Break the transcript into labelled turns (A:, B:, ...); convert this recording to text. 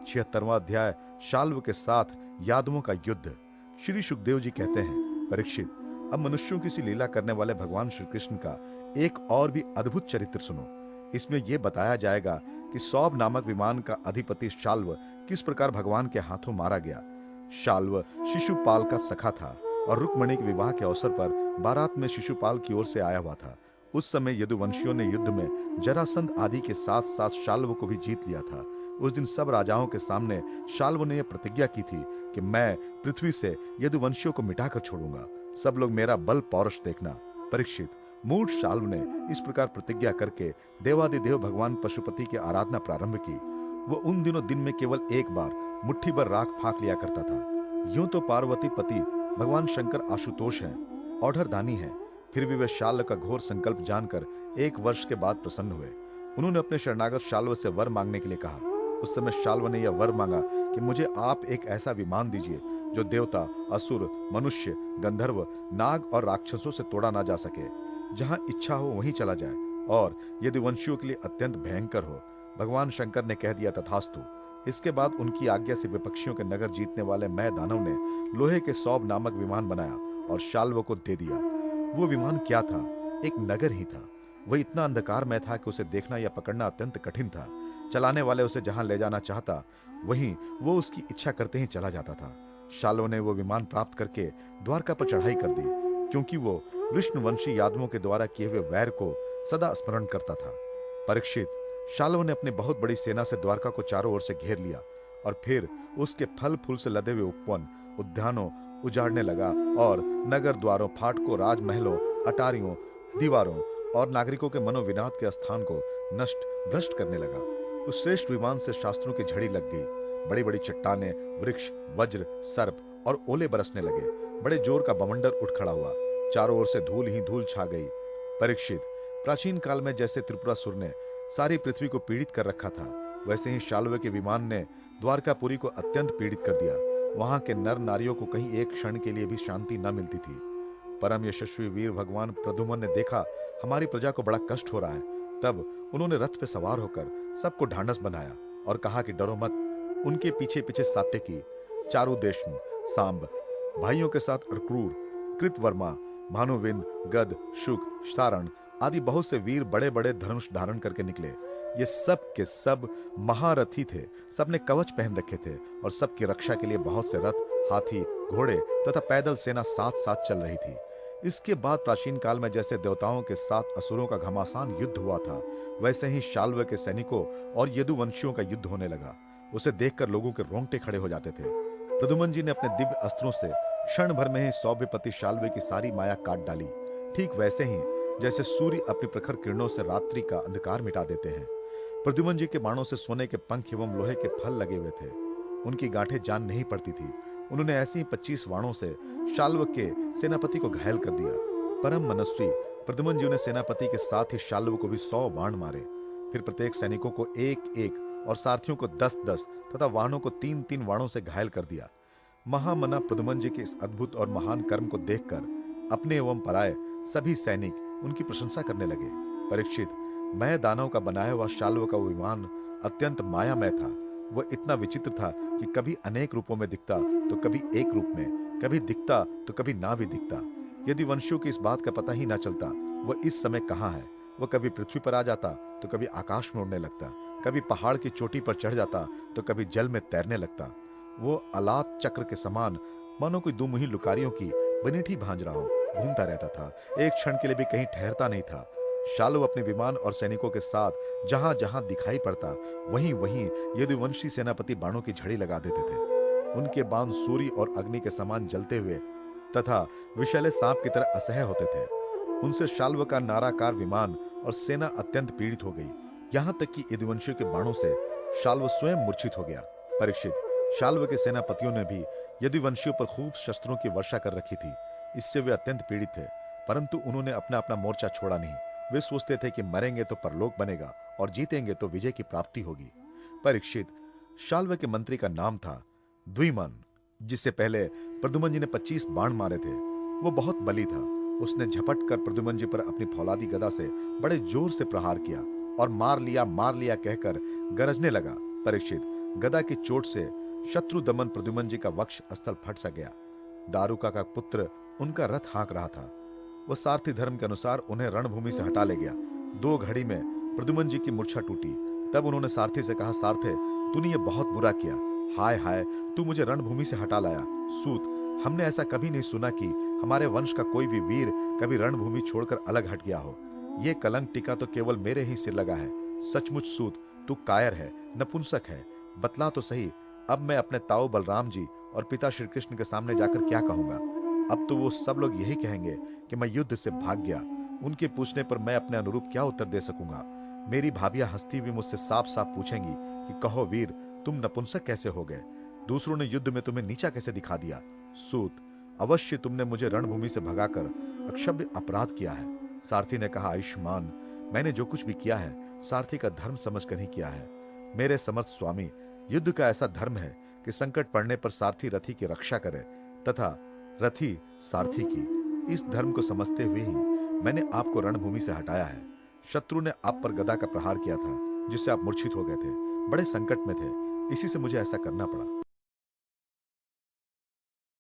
A: 76वां अध्याय, शाल्व के साथ यादवों का युद्ध। श्री सुखदेव जी कहते हैं, परीक्षित, अब मनुष्यों की सी लीला करने वाले भगवान श्री कृष्ण का एक और भी अद्भुत चरित्र सुनो। इसमें यह बताया जाएगा कि सौभ नामक विमान का अधिपति शाल्व किस प्रकार भगवान के हाथों मारा गया। शाल्व शिशुपाल का सखा था और रुक्मणी के विवाह के अवसर पर बारात में शिशुपाल की ओर से आया हुआ था। उस समय यदुवंशियों ने युद्ध में जरासंध आदि के साथ साथ शाल्व को भी जीत लिया था। उस दिन सब राजाओं के सामने शाल्व ने यह प्रतिज्ञा की थी कि मैं पृथ्वी से यदुवंशियों को मिटाकर छोड़ूंगा। सब लोग मेरा बल पौरुष देखना। परीक्षित, मूढ़ शाल्व ने इस प्रकार प्रतिज्ञा करके देवादिदेव भगवान पशुपति की आराधना प्रारंभ की। वो उन दिनों दिन में केवल एक बार मुट्ठी भर राख फांक लिया करता था। यूं तो पार्वती पति भगवान शंकर आशुतोष हैं, औढ़रदानी हैं, फिर भी वे शाल्व का घोर संकल्प जानकर 1 वर्ष के बाद प्रसन्न हुए। उन्होंने अपने शरणागत शाल्व से वर मांगने के लिए कहा। उस समय शाल्व ने यह वर मांगा कि मुझे आप एक ऐसा विमान दीजिए जो देवता, असुर, मनुष्य, गंधर्व, नाग और राक्षसों से तोड़ा ना जा सके, जहां इच्छा हो वहीं चला जाए और यदि वंशियों के लिए अत्यंत भयंकर हो। भगवान शंकर ने कह दिया, तथास्तु। इसके बाद उनकी आज्ञा से विपक्षियों के नगर जीतने वाले मय दानव ने लोहे के सौभ नामक विमान बनाया और शाल्व को दे दिया। वो विमान क्या था? एक नगर ही था। वह इतना अंधकारमय था कि उसे देखना या पकड़ना अत्यंत कठिन था। चलाने वाले उसे जहां ले जाना चाहता वहीं वो उसकी इच्छा करते ही चला जाता था। शाल्व ने वो विमान प्राप्त करके द्वारका पर चढ़ाई कर दी, क्योंकि वो विष्णुवंशी यादवों के द्वारा किए हुए वैर को सदा स्मरण करता था। परीक्षित, शाल्व ने अपनी बहुत बड़ी सेना से द्वारका को चारों ओर से घेर लिया और फिर उसके फल फूल से लदे हुए उपवन, उद्यानों उजाड़ने लगा और नगर द्वारों, फाटकों, राजमहलों, अटारियों, दीवारों और नागरिकों के मनोविनाद के स्थान को नष्ट भ्रष्ट करने लगा। उस श्रेष्ठ विमान से शास्त्रों की झड़ी लग गई। बड़ी बड़ी चट्टानें, वृक्ष, वज्र, सर्प और ओले बरसने लगे। बड़े जोर का बवंडर उठ खड़ा हुआ। चारों ओर से धूल ही धूल छा गई। परीक्षित, प्राचीन काल में जैसे त्रिपुरासुर ने सारी पृथ्वी को पीड़ित कर रखा था, वैसे ही शाल्व के विमान ने द्वारकापुरी को अत्यंत पीड़ित कर दिया। वहां के नर नारियों को कहीं एक क्षण के लिए भी शांति न मिलती थी। परम यशस्वी वीर भगवान प्रद्युम्न ने देखा हमारी प्रजा को बड़ा कष्ट हो रहा है। तब उन्होंने रथ पे सवार होकर सबको ढांढस बंधाया और कहा कि डरो मत। उनके पीछे पीछे सात्यकी, चारुदेशन, सांब, भाइयों के साथ अक्रूर, कृतवर्मा, भानुविंद, गद, शुक, शारण आदि बहुत से वीर बड़े बड़े धनुष धारण करके निकले। ये सब के सब महारथी थे। सबने कवच पहन रखे थे और सबकी रक्षा के लिए बहुत से रथ, हाथी, घोड़े तथा पैदल सेना साथ साथ चल रही थी। इसके बाद प्राचीन काल में जैसे देवताओं के साथ असुरों का घमासान युद्ध हुआ था, वैसे ही शाल्व के सैनिकों और यदुवंशियों का युद्ध होने लगा। उसे देखकर लोगों के रोंगटे खड़े हो जाते थे। प्रद्युम्न जी ने अपने दिव्य अस्त्रों से क्षण भर में ही सौभ्यपति शाल्व की सारी माया काट डाली। ठीक वैसे ही जैसे सूर्य अपनी प्रखर किरणों से रात्रि का अंधकार मिटा देते हैं। प्रद्युम्न जी के बाणों से सोने के पंख एवं लोहे के फल लगे हुए थे। उनकी गांठें जान नहीं पड़ती थी। उन्होंने ऐसे ही 25 बाणों से शाल्व के सेनापति को घायल कर दिया। परम मनस्वी प्रद्युम्न जी ने सेनापति के साथ ही शाल्व को भी 100 बाण मारे। फिर प्रत्येक सैनिकों को 1-1 और सारथियों को 10-10 तथा वाहनों को 3-3 बाणों से घायल कर दिया। महामना प्रद्युम्न जी के इस अद्भुत और महान कर्म को देखकर अपने एवं पराये सभी सैनिक उनकी प्रशंसा करने लगे। परीक्षित, मय दानव का बनाया हुआ शाल्व का विमान अत्यंत मायामय था। वह इतना विचित्र था कि कभी अनेक रूपों में दिखता तो कभी एक रूप में, कभी दिखता तो कभी ना भी दिखता। यदि वंशियों की इस बात का पता ही ना चलता वह इस समय कहाँ है। वह कभी पृथ्वी पर आ जाता तो कभी आकाश में उड़ने लगता, कभी पहाड़ की चोटी पर चढ़ जाता तो कभी जल में तैरने लगता। वो अलात चक्र के समान मानो कोई 2 मुही लुकारियों की बनीठी भांज रहा हो घूमता रहता था। एक क्षण के लिए भी कहीं ठहरता नहीं था। शाल्व अपने विमान और सैनिकों के साथ जहां जहां दिखाई पड़ता वहीं वहीं यदुवंशी सेनापति बाणों की झड़ी लगा देते थे। उनके बाण सूर्य और अग्नि के समान जलते हुए तथा विषैले सांप की तरह असह्य होते थे। उनसे शाल्व का नाराकार विमान और सेना अत्यंत पीड़ित हो गई। यहां तक कि यदुवंशियों के बाणों से शाल्व स्वयं मूर्छित हो गया। परीक्षित, शाल्व के सेनापतियों ने भी यदुवंशियों पर खूब शस्त्रों की वर्षा कर रखी थी। इससे वे अत्यंत पीड़ित थे, परंतु उन्होंने अपना अपना मोर्चा छोड़ा नहीं। वे सोचते थे कि मरेंगे तो परलोक बनेगा और जीतेंगे तो विजय की प्राप्ति होगी। परीक्षित, शाल्व के मंत्री का नाम था द्विमन, जिससे पहले प्रद्युम्न जी ने 25 बाण मारे थे। वो बहुत बली था। उसने झपट कर प्रद्युम्न जी पर अपनी फौलादी गदा से बड़े जोर से प्रहार किया और मार लिया कहकर गरजने लगा। परीक्षित, गदा की चोट से शत्रु दमन प्रद्युम्न जी का वक्ष स्थल फट सा गया। दारुका का पुत्र उनका रथ हाँक रहा था। वह सारथी धर्म के अनुसार उन्हें रणभूमि से हटा ले गया। 2 घड़ी में प्रद्युम्न जी की मूर्छा टूटी। तब उन्होंने सारथी से कहा, सारथे, तूने ये बहुत बुरा किया। हाय हाय, तू मुझे रणभूमि से हटा लाया। सूत, हमने ऐसा कभी नहीं सुना कि हमारे वंश का कोई भी वीर कभी रणभूमि छोड़कर अलग हट गया हो। ये कलंक टीका तो केवल मेरे ही सिर लगा है। सचमुच सूत, तू कायर है, नपुंसक है। बतला तो सही, अब मैं अपने ताऊ बलराम जी और पिता श्री कृष्ण के सामने जाकर क्या कहूंगा? अब तो वो सब लोग यही कहेंगे कि मैं युद्ध से भाग गया। उनके पूछने पर मैं अपने अनुरूप क्या उत्तर दे सकूंगा? मेरी भाभियां हंसती हुई मुझसे साफ साफ पूछेंगी कि कहो वीर, तुम नपुंसक कैसे हो गए? दूसरों ने युद्ध में तुम्हें नीचा कैसे दिखा दिया? सूत, अवश्य तुमने मुझे रणभूमि से भगाकर अक्षम्य अपराध किया है। सारथी ने कहा, आयुष्मान, मैंने जो कुछ भी किया है सारथी का धर्म समझकर नहीं किया है। मेरे समर्थ स्वामी, युद्ध का ऐसा धर्म है कि संकट पड़ने पर सारथी रथी की रक्षा करे तथा रथी सारथी की। इस धर्म को समझते हुए ही मैंने आपको रणभूमि से हटाया है। शत्रु ने आप पर गदा का प्रहार किया था, जिससे आप मूर्छित हो गए थे, बड़े संकट में थे, इसी से मुझे ऐसा करना पड़ा।